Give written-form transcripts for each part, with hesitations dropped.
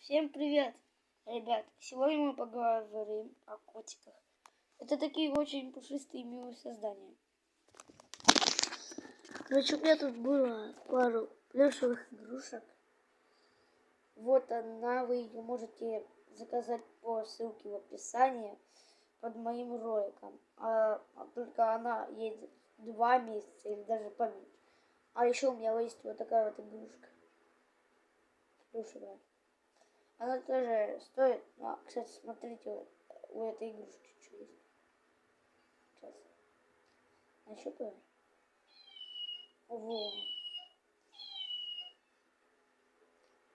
Всем привет, ребят! Сегодня мы поговорим о котиках. Это такие очень пушистые милые создания. Короче, у меня тут было пару плюшевых игрушек. Вот она, вы ее можете заказать по ссылке в описании под моим роликом. Только она едет 2 месяца или даже поменьше. А еще у меня есть вот такая вот игрушка. Плюшевая. Она тоже стоит. Кстати, смотрите, у этой игрушки что есть. Сейчас. Нащупаем. Во.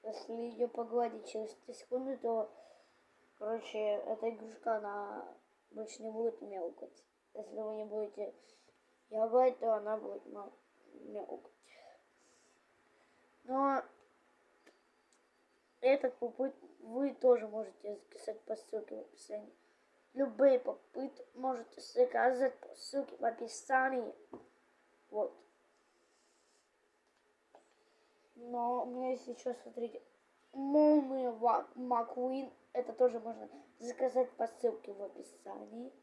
Если ее погладить через 3 секунды, то, короче, эта игрушка, она больше не будет мяукать. Если вы не будете ее гладить, то она будет мяукать. Но этот попыт вы тоже можете заказать по ссылке в описании. Любые попыты можете заказать по ссылке в описании. Вот. Но у меня есть еще, смотрите, Молния Маккуин. Это тоже можно заказать по ссылке в описании.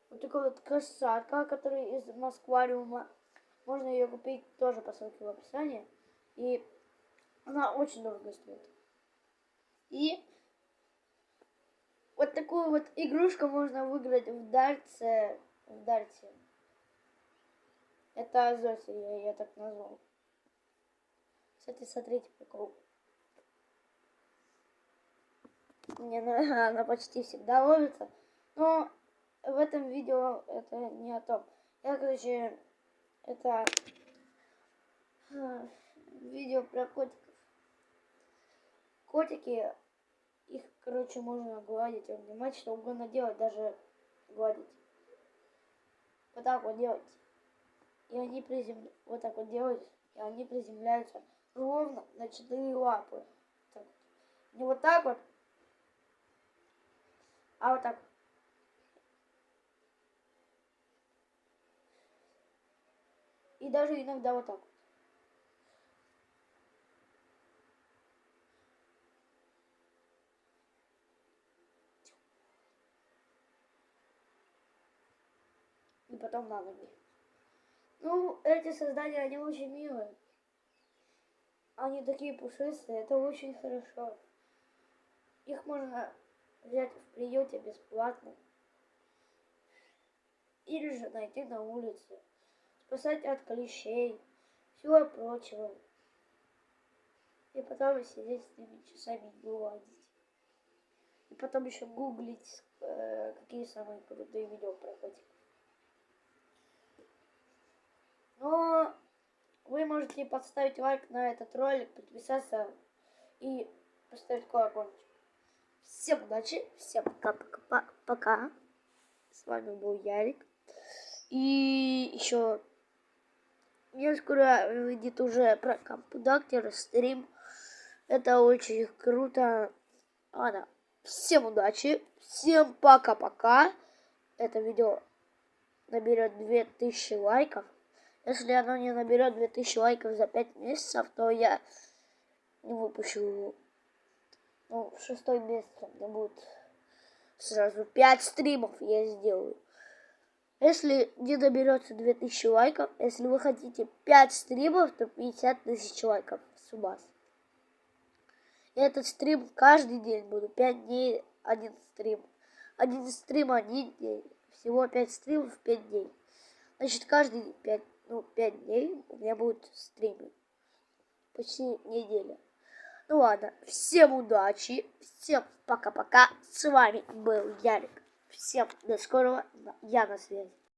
Вот такая вот кошатка, которая из Москвариума. Можно ее купить тоже по ссылке в описании. И она очень дорого стоит. И вот такую вот игрушку можно выиграть в Дарте. Это Азоси, я ее так назвал. Кстати, смотрите, прикол. Мне она почти всегда ловится. Но в этом видео это не о том. Короче, это видео про котиков. Котики, их, короче, можно гладить, обнимать, что угодно делать, даже гладить. Вот так вот делать. И они вот так вот делать, и они приземляются ровно на 4 лапы. Так. Не вот так вот, а вот так. И даже иногда вот так. И потом на ноги. Ну, эти создания, они очень милые. Они такие пушистые, это очень хорошо. Их можно взять в приюте бесплатно. Или же найти на улице. Спасать от клещей, всего прочего. И потом сидеть с ними часами гладить. И потом еще гуглить, какие самые крутые видео про котиков. Но вы можете поставить лайк на этот ролик, подписаться и поставить колокольчик. Всем удачи, всем пока. С вами был Ярик. И еще мне скоро выйдет уже про компьютер стрим. Это очень круто. Ладно, всем удачи, всем пока-пока. Это видео наберет 2000 лайков. Если оно не наберет 2000 лайков за 5 месяцев, то я не выпущу его. Ну, в 6-й месяц у меня будет сразу 5 стримов я сделаю. Если не наберется 2000 лайков, если вы хотите 5 стримов, то 50 тысяч лайков с вас. И этот стрим каждый день буду. 5 дней, один стрим. Один стрим, один день. Всего 5 стримов, 5 дней. Значит, каждый день 5 дней у меня будут стримы. Почти неделя. Ну ладно, всем удачи, всем пока-пока. С вами был Ярик. Всем до скорого, я на связи.